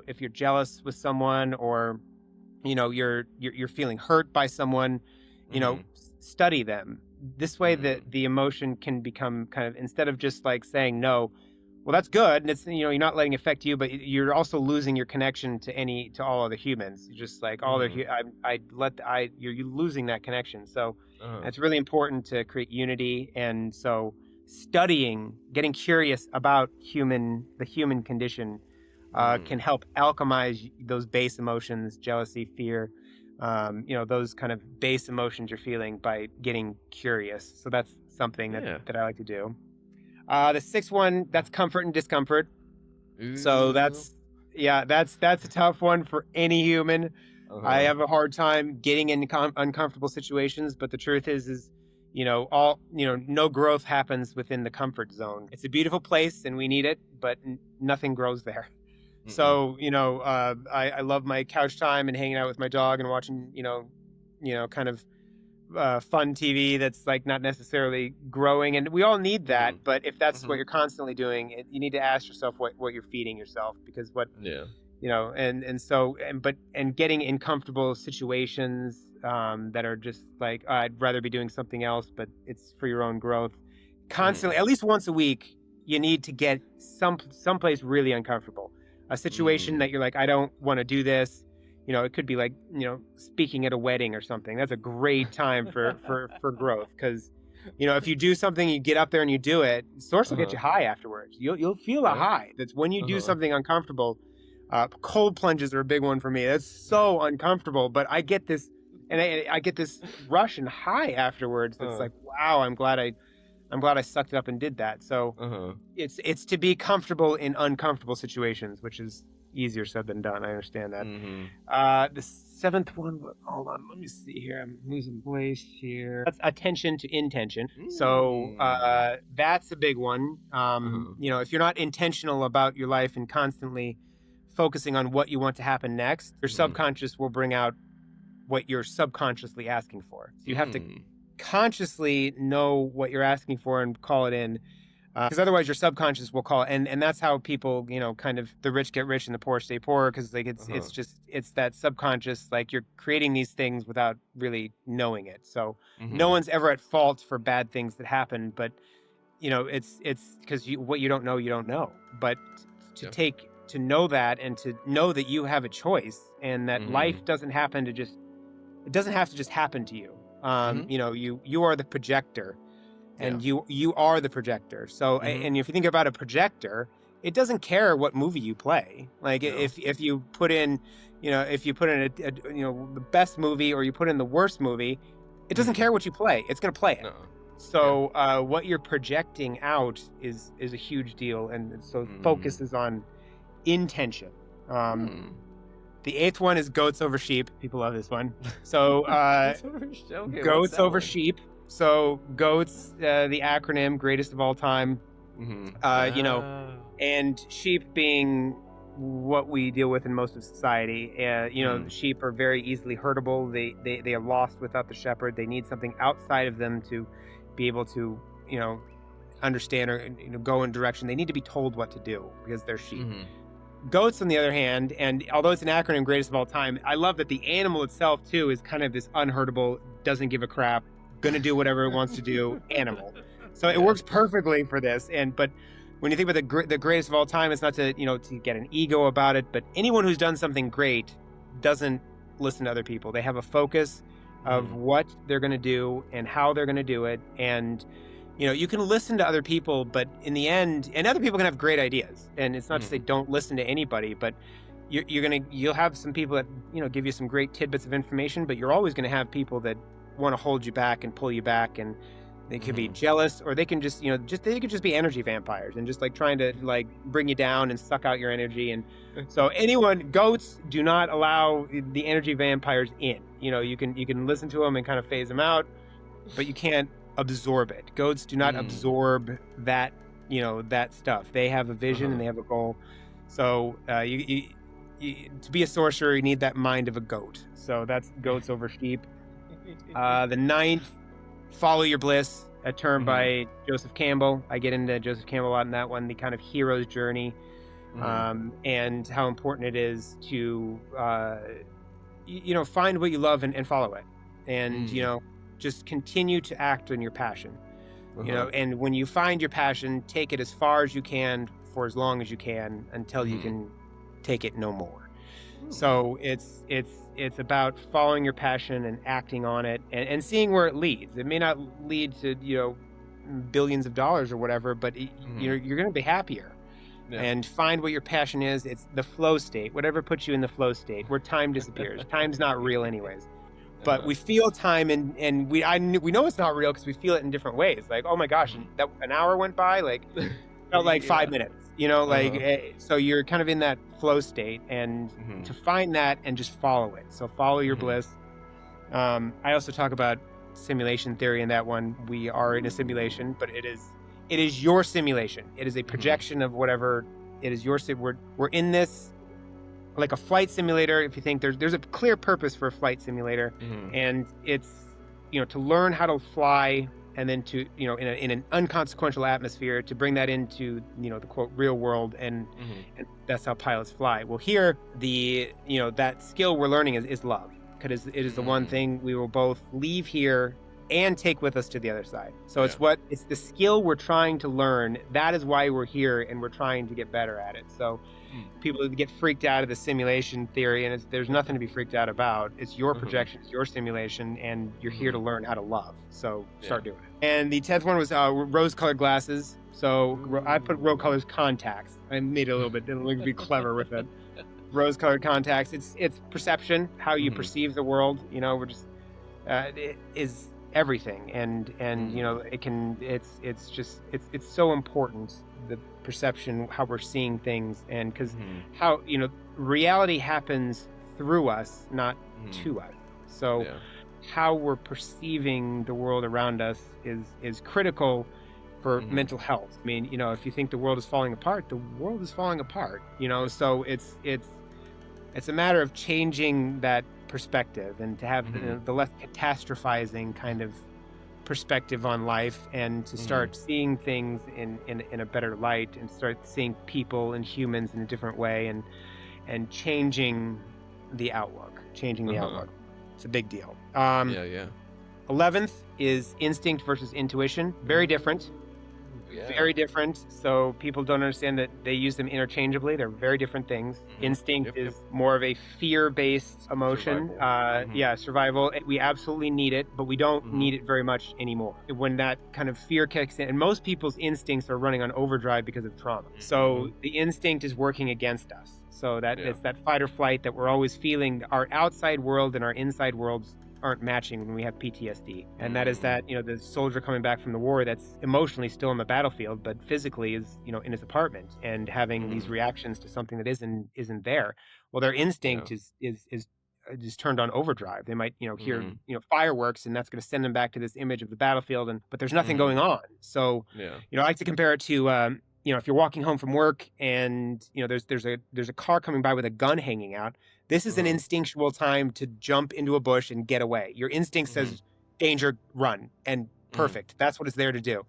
if you're jealous with someone, or you're feeling hurt by someone, Mhm. study them. This way Mm. the emotion can become kind of, instead of just like saying no, well that's good, and it's, you're not letting it affect you, but you're also losing your connection to all other humans. You're just like all other Mhm. you're losing that connection. So Uh-huh. it's really important to create unity. And so studying, getting curious about the human condition, Mm. can help alchemize those base emotions, jealousy, fear, those kind of base emotions you're feeling, by getting curious. So that's something Yeah. that I like to do. The sixth one, that's comfort and discomfort. So Ooh. yeah, that's a tough one for any human. I Uh-huh. have a hard time getting in uncomfortable situations, but the truth is, no growth happens within the comfort zone. It's a beautiful place and we need it, but nothing grows there. Mm-mm. So, I love my couch time and hanging out with my dog and watching, kind of fun TV that's like not necessarily growing. And we all need that. Mhm. But if that's what Mhm. you're constantly doing, you need to ask yourself what you're feeding yourself, because Yeah. and getting in comfortable situations that are just like, I'd rather be doing something else, but it's for your own growth. Mm. Constantly, at least once a week, you need to get someplace really uncomfortable, a situation Mm. that you're like, I don't want to do this. It could be like, speaking at a wedding or something. That's a great time for growth, because if you do something, you get up there and you do it, Source will get Uh-huh. you high afterwards. You'll feel a Yeah. high. That's when you do Uh-huh. something uncomfortable. Cold plunges are a big one for me. That's so uncomfortable, but I get this, and I get this rush and high afterwards. That's Uh, like, wow, I'm glad I sucked it up and did that. So uh-huh. it's to be comfortable in uncomfortable situations, which is easier said than done. I understand that. Mm-hmm. The seventh one, hold on, let me see here. I'm losing place here. That's attention to intention. So that's a big one. Uh-huh. If you're not intentional about your life and constantly focusing on what you want to happen next, your subconscious will bring out what you're subconsciously asking for. So you have to consciously know what you're asking for and call it in, because otherwise your subconscious will call it. And that's how people, kind of the rich get rich and the poor stay poor, because like it's that subconscious, like you're creating these things without really knowing it. So no one's ever at fault for bad things that happen, but it's because what you don't know. But to know that, and to know that you have a choice, and that life doesn't have to just happen to you. You are the projector, and you are the projector. So and if you think about a projector, it doesn't care what movie you play. Like if you put in the best movie, or you put in the worst movie, it doesn't care what you play. It's going to play it. No. So what you're projecting out is a huge deal, and so focus is on intention. The eighth one is goats over sheep. People love this one. So goats over sheep. So goats, the acronym, greatest of all time. And sheep being what we deal with in most of society. Sheep are very easily hurtable. They are lost without the shepherd. They need something outside of them to be able to, understand or go in direction. They need to be told what to do because they're sheep. Goats, on the other hand, and although it's an acronym, greatest of all time, I love that the animal itself too is kind of this unhurtable, doesn't give a crap, gonna do whatever it wants to do animal. So it works perfectly for this. But when you think about the greatest of all time, it's not to to get an ego about it, but anyone who's done something great doesn't listen to other people. They have a focus of what they're going to do and how they're going to do it. And you can listen to other people, but in the end, and other people can have great ideas, and it's not to say don't listen to anybody, but you'll have some people that give you some great tidbits of information, but you're always going to have people that want to hold you back and pull you back, and they can be jealous, or they can just they could just be energy vampires and just like trying to like bring you down and suck out your energy. And so goats do not allow the energy vampires in. You can listen to them and kind of phase them out, but you can't absorb it. Goats do not absorb that that stuff. They have a vision and they have a goal. So you to be a sorcerer, you need that mind of a goat. So that's goats over sheep. The ninth, Follow Your Bliss, a term by Joseph Campbell. I get into Joseph Campbell a lot in that one, the kind of hero's journey, and how important it is to find what you love and follow it, and just continue to act on your passion. And when you find your passion, take it as far as you can for as long as you can until you can take it no more. So it's about following your passion and acting on it, and seeing where it leads. It may not lead to billions of dollars or whatever, but you're going to be happier. And find what your passion is. It's the flow state, whatever puts you in the flow state, where time disappears. Time's not real anyways. But we feel time, and we know it's not real because we feel it in different ways. Like, oh my gosh, that an hour went by, like felt like 5 minutes. So you're kind of in that flow state, and to find that and just follow it. So follow your bliss. I also talk about simulation theory in that one. We are in a simulation, but it is your simulation. It is a projection of whatever it is. We're in this like a flight simulator. If you think there's a clear purpose for a flight simulator, and it's to learn how to fly, and then to in an unconsequential atmosphere, to bring that into the quote real world, and that's how pilots fly. Well, here that skill we're learning is love, because it is the one thing we will both leave here and take with us to the other side. So Yeah. it's the skill we're trying to learn. That is why we're here, and we're trying to get better at it. So Mm. people get freaked out of the simulation theory, and there's nothing to be freaked out about. It's your Uh-huh. projection, it's your simulation, and you're here to Mhm. learn how to love. So start Yeah. doing it. And the 10th one was rose-colored glasses. So I put rose colored contacts. I made it a little bit, didn't be clever with it. Rose-colored contacts. It's perception, how you Mhm. perceive the world. We're just it is everything, and Mm. it's so important, the perception, how we're seeing things, and because Mhm. how reality happens through us, not Mhm. to us. So Yeah. how we're perceiving the world around us is critical for Mhm. mental health. I mean, if you think the world is falling apart, the world is falling apart. So it's a matter of changing that perspective, and to have Mhm. the less catastrophizing kind of perspective on life, and to Mhm. start seeing things in a better light, and start seeing people and humans in a different way, and changing the Uh-huh. outlook. It's a big deal. Yeah, yeah. 11th is instinct versus intuition. Very different. Ooh, yeah. Very different. So people don't understand that they use them interchangeably. They're very different things. Mhm. Instinct Yep, yep. is more of a fear-based emotion. Survival. Mhm. Yeah, survival. We absolutely need it, but we don't Mhm. need it very much anymore. When that kind of fear kicks in, and most people's instincts are running on overdrive because of trauma. So Mhm. the instinct is working against us. So that Yeah. it's that fight or flight that we're always feeling. Our outside world and our inside worlds aren't matching when we have PTSD. And that is Mm. that, the soldier coming back from the war that's emotionally still on the battlefield, but physically is, in his apartment, and having these Mhm. reactions to something that isn't there. Well, their Yeah. instinct is turned on overdrive. They might, hear, Mhm. fireworks, and that's going to send them back to this image of the battlefield, but there's nothing going Mhm. on. So, Yeah. I like to compare it to, if you're walking home from work, and there's a car coming by with a gun hanging out. This is an Uh-huh. instinctual time to jump into a bush and get away. Your instinct Mhm. says danger, run, and Mhm. perfect. That's what it's there to do. Yep.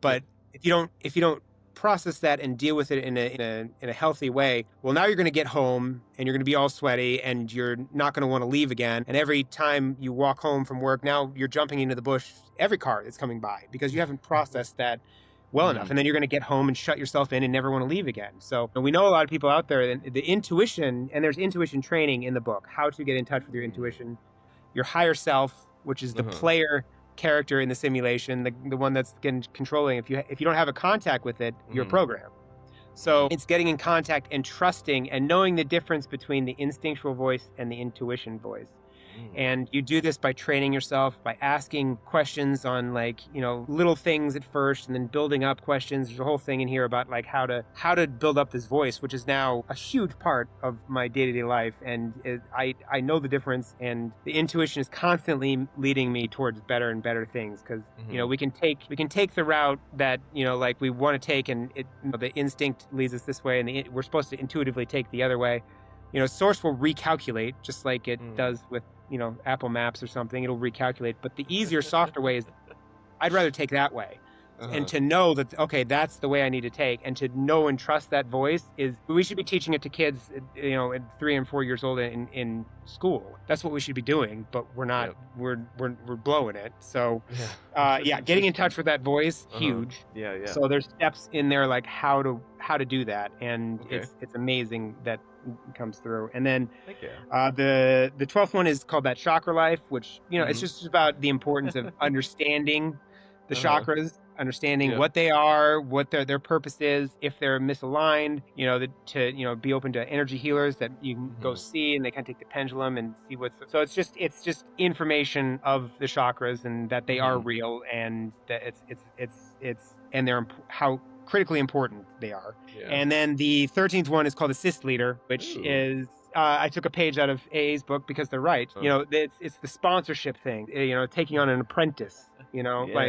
But if you don't process that and deal with it in a healthy way, well, now you're going to get home, and you're going to be all sweaty, and you're not going to want to leave again. And every time you walk home from work, now you're jumping into the bush every car that's coming by, because you haven't processed that well enough. Mhm. And then you're going to get home and shut yourself in and never want to leave again. So we know a lot of people out there, and the intuition, and there's intuition training in the book, how to get in touch with your Mm. intuition, your higher self, which is the Uh-huh. player character in the simulation, the one that's controlling. If you don't have a contact with it, you're Mhm. programmed. So Mhm. it's getting in contact and trusting and knowing the difference between the instinctual voice and the intuition voice. Mm. And you do this by training yourself, by asking questions on, like, little things at first, and then building up questions. There's a whole thing in here about, like, how to build up this voice, which is now a huge part of my day-to-day life. And I know the difference, and the intuition is constantly leading me towards better and better things, because Mhm. we can take the route that, like, we want to take, and the instinct leads us this way, and we're supposed to intuitively take the other way. Source will recalculate, just like it Mhm. does with, Apple Maps or something. It'll recalculate. But the easier, softer way is, I'd rather take that way. And Uh-huh. to know that, okay, that's the way I need to take, and to know and trust that voice, is we should be teaching it to kids, at 3 and 4 years old in school. That's what we should be doing, but we're not. Yep. We're blowing it. So, Yeah. yeah, getting in touch with that voice, Uh-huh. huge. Yeah, yeah. So there's steps in there, like how to do that, and Okay. it's amazing that it comes through. And then Heck yeah. the 12th one is called that chakra life, which, it's Mhm. just about the importance of understanding the Uh-huh. chakras, understanding Yep. what they are, what their purpose is, if they're misaligned, to be open to energy healers that you can go Mhm. see, and they can take the pendulum and see what's. So it's just information of the chakras, and that they are Mhm. real, and that and how critically important they are. Yeah. And then the 13th one is called Assist Leader, which Ooh. is, I took a page out of AA's book, because they're right. It's the sponsorship thing, taking on an apprentice. Like,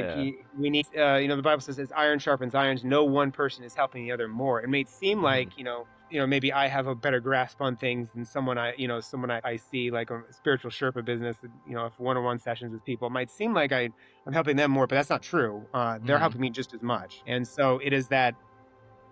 Yeah. we need, the Bible says, as iron sharpens irons, no one person is helping the other more. It may seem like, Mhm. maybe I have a better grasp on things than someone I see, like a spiritual Sherpa business, if one-on-one sessions with people, it might seem like I'm helping them more, but that's not true. They're Mhm. helping me just as much. And so it is that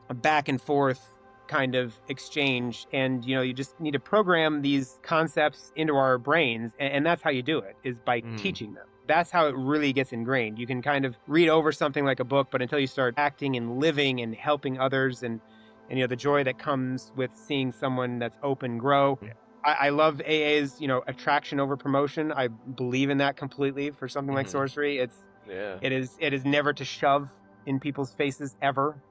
a back and forth kind of exchange, and you just need to program these concepts into our brains, and that's how you do it, is by Mhm. teaching them, that's how it really gets ingrained. You can kind of read over something like a book, but until you start acting and living and helping others, and the joy that comes with seeing someone that's open grow. I love AA's, attraction over promotion. I believe in that completely for something like Sorcery. Yeah. It is never to shove in people's faces ever.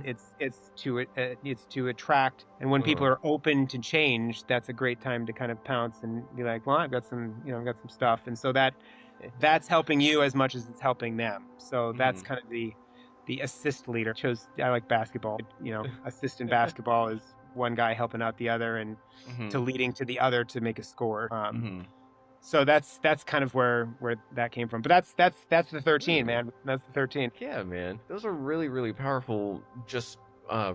It's to attract, and when people are open to change, that's a great time to kind of pounce and be like, well, I've got some stuff, and so that's helping you as much as it's helping them. So that's kind of the assist leader. I like basketball. Assist in basketball is one guy helping out the other and to leading to the other to make a score. So that's kind of where that came from. But that's the 13, man. That's the 13. Yeah, man. Those are really, really powerful, just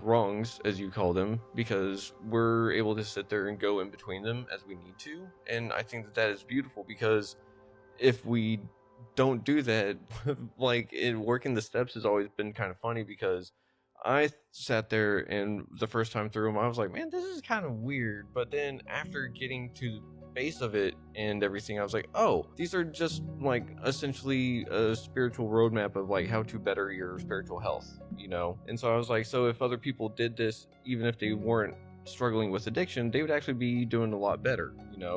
rungs, as you call them, because we're able to sit there and go in between them as we need to. And I think that is beautiful, because if we don't do that, like working the steps has always been kind of funny, because I sat there and the first time through them, I was like, man, this is kind of weird. But then after getting to the base of it and everything, I was like, oh, these are just like essentially a spiritual roadmap of like how to better your spiritual health, And so I was like, so if other people did this, even if they weren't struggling with addiction, they would actually be doing a lot better,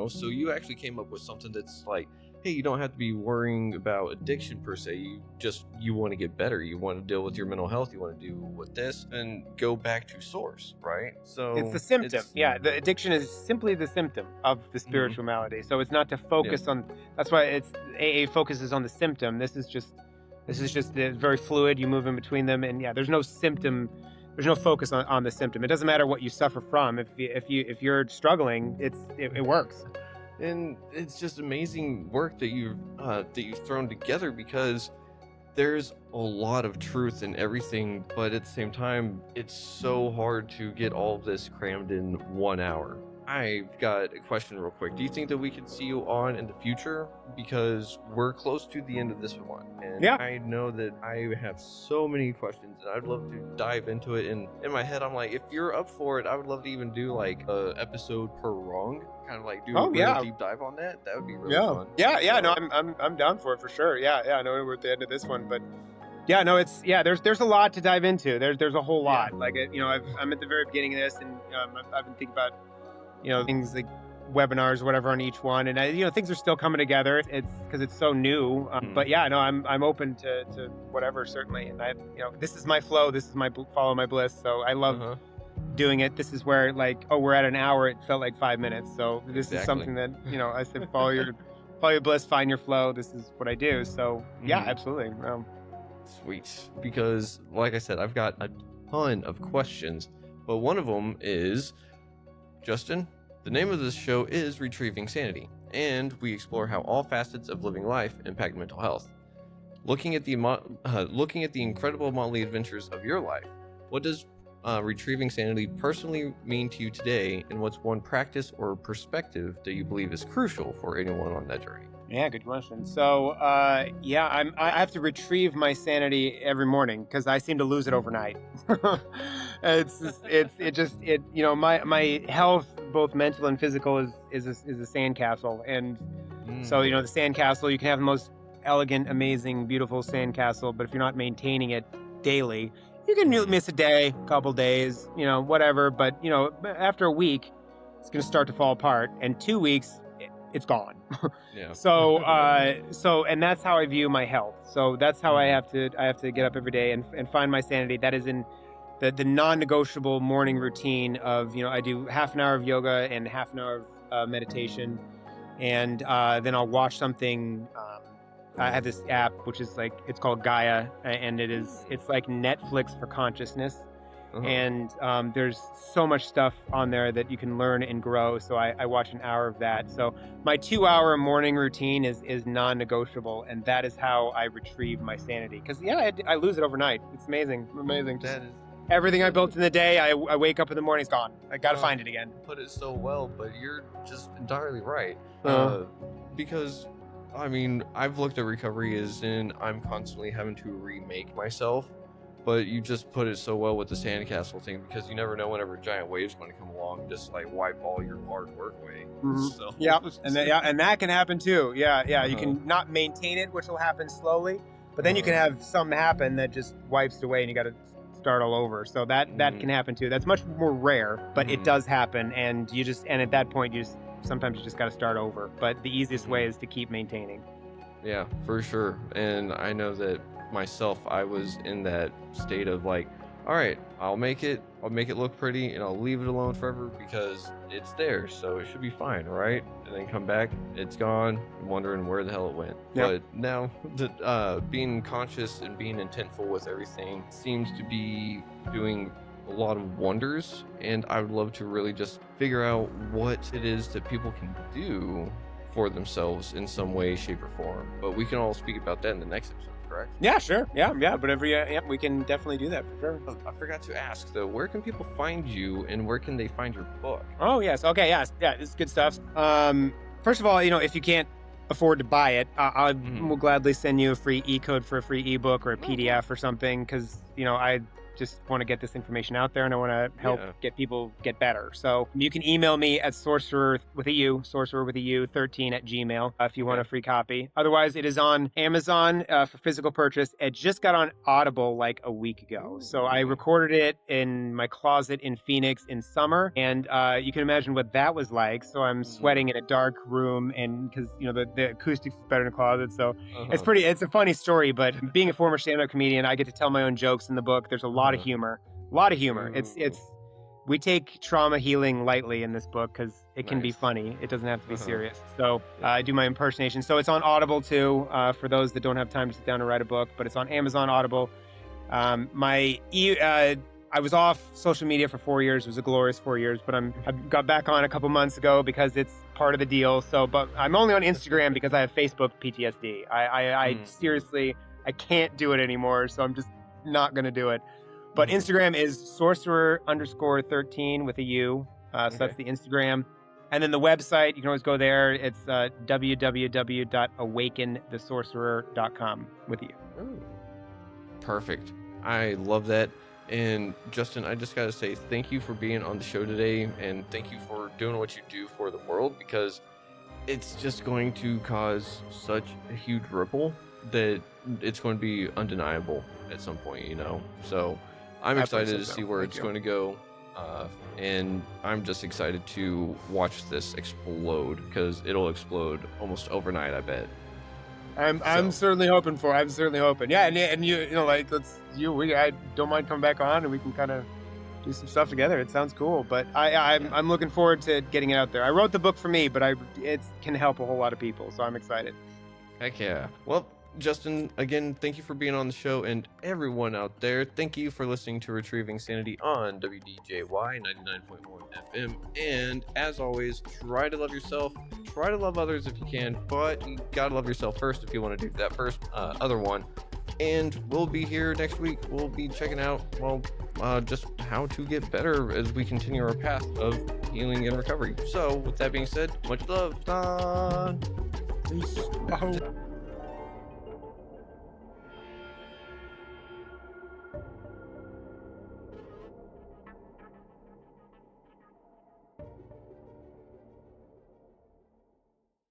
So you actually came up with something that's like, hey, you don't have to be worrying about addiction per se. You want to get better. You want to deal with your mental health. You want to deal with this and go back to source, right? So it's the symptom. The addiction is simply the symptom of the spiritual malady. So it's not to focus on. That's why it's AA focuses on the symptom. This is just very fluid. You move in between them, and there's no symptom. There's no focus on the symptom. It doesn't matter what you suffer from. If you're struggling, it works. And it's just amazing work that you've thrown together, because there's a lot of truth in everything, but at the same time, it's so hard to get all of this crammed in 1 hour. I've got a question real quick. Do you think that we could see you on in the future? Because we're close to the end of this one. And I know that I have so many questions, and I'd love to dive into it. And in my head, I'm like, if you're up for it, I would love to even do like a episode per wrong, kind of like do a real deep dive on that. That would be really fun. No, I'm down for it for sure. I know we're at the end of this one, but there's a lot to dive into. There's a whole lot. Like I'm at the very beginning of this, and I've been thinking about things like webinars or whatever on each one, and things are still coming together. It's because it's so new, but I'm open to whatever, certainly. And this is my flow, this is my follow my bliss, so I love doing it. This is where we're at an hour, it felt like 5 minutes, so this is something that I said, follow your bliss, find your flow. This is what I do. So absolutely. Sweet. Because like I said, I've got a ton of questions, but one of them is, Justin, the name of this show is Retrieving Sanity, and we explore how all facets of living life impact mental health. Looking at the incredible motley adventures of your life, what does Retrieving Sanity personally mean to you today, and what's one practice or perspective that you believe is crucial for anyone on that journey? Yeah, good question. So, I have to retrieve my sanity every morning because I seem to lose it overnight. My health, both mental and physical, is a sandcastle, and so the sandcastle, you can have the most elegant, amazing, beautiful sandcastle, but if you're not maintaining it daily, you can miss a day, couple days, whatever. But after a week, it's going to start to fall apart, and 2 weeks, it's gone. So and that's how I view my health. So that's how I have to get up every day and find my sanity. That is in the non-negotiable morning routine of, I do half an hour of yoga and half an hour of meditation, and then I'll watch something. I have this app which is it's called Gaia, and it's like Netflix for consciousness. And there's so much stuff on there that you can learn and grow. So I watch an hour of that. So my 2 hour morning routine is non-negotiable, and that is how I retrieve my sanity. Because I lose it overnight. It's amazing. That is everything I built in the day. I wake up in the morning, it's gone. I gotta find it again. Put it so well, but you're just entirely right. Because I've looked at recovery as in I'm constantly having to remake myself. but you just put it so well with the sandcastle thing, because you never know whenever a giant wave's going to come along and just like wipe all your hard work away. So, Yeah, and that can happen too. Yeah. You Uh-huh. can not maintain it, which will happen slowly, but then you can have something happen that just wipes away, and you got to start all over. So that can happen too. That's much more rare, but it does happen, and at that point sometimes you just got to start over. But the easiest way is to keep maintaining. Yeah, for sure. And I know that myself, I was in that state of like, all right, I'll make it look pretty, and I'll leave it alone forever because it's there, so it should be fine, right? And then come back, it's gone, I'm wondering where the hell it went. Yep. But now, being conscious and being intentful with everything seems to be doing a lot of wonders, and I would love to really just figure out what it is that people can do for themselves in some way, shape, or form. But we can all speak about that in the next episode, correct? Yeah, sure. Yeah. Whatever. Yeah, we can definitely do that for sure. I forgot to ask though, where can people find you, and where can they find your book? Oh yes. Okay. Yes. Yeah. This is good stuff. First of all, if you can't afford to buy it, I will gladly send you a free e-code for a free ebook or a PDF or something, because I just want to get this information out there, and I want to help get people get better. So you can email me at sorcerer with a U 13 at Gmail if you want a free copy. Otherwise, it is on Amazon for physical purchase. It just got on Audible like a week ago. So I recorded it in my closet in Phoenix in summer, and you can imagine what that was like. So I'm sweating in a dark room, and because the acoustics is better in the closet. So it's a funny story, but being a former stand-up comedian, I get to tell my own jokes in the book. There's a lot of humor. It's we take trauma healing lightly in this book because it can be funny. It doesn't have to be serious. So I do my impersonation. So it's on Audible too, for those that don't have time to sit down and write a book, but it's on Amazon, Audible. I was off social media for 4 years. It was a glorious 4 years, but I got back on a couple months ago because it's part of the deal. So, but I'm only on Instagram because I have Facebook PTSD. I seriously, I can't do it anymore. So I'm just not going to do it. But Instagram is sorcerer_13 with a U. So that's the Instagram. And then the website, you can always go there. It's www.awakenthesorcerer.com with a U. Ooh. Perfect. I love that. And Justin, I just got to say thank you for being on the show today, and thank you for doing what you do for the world, because it's just going to cause such a huge ripple that it's going to be undeniable at some point, So I'm excited to see where it's going to go. And I'm just excited to watch this explode, because it'll explode almost overnight, I bet. I'm certainly hoping for. I'm certainly hoping. Yeah, and I don't mind coming back on, and we can kind of do some stuff together. It sounds cool, but I'm looking forward to getting it out there. I wrote the book for me, but it can help a whole lot of people, so I'm excited. Heck yeah. Well, Justin, again, thank you for being on the show, and everyone out there, thank you for listening to Retrieving Sanity on WDJY 99.1 FM. And as always, try to love yourself, try to love others if you can, but you gotta love yourself first if you want to do that first, other one. And we'll be here next week. We'll be checking out, just how to get better as we continue our path of healing and recovery. So, with that being said, much love. Done. Peace.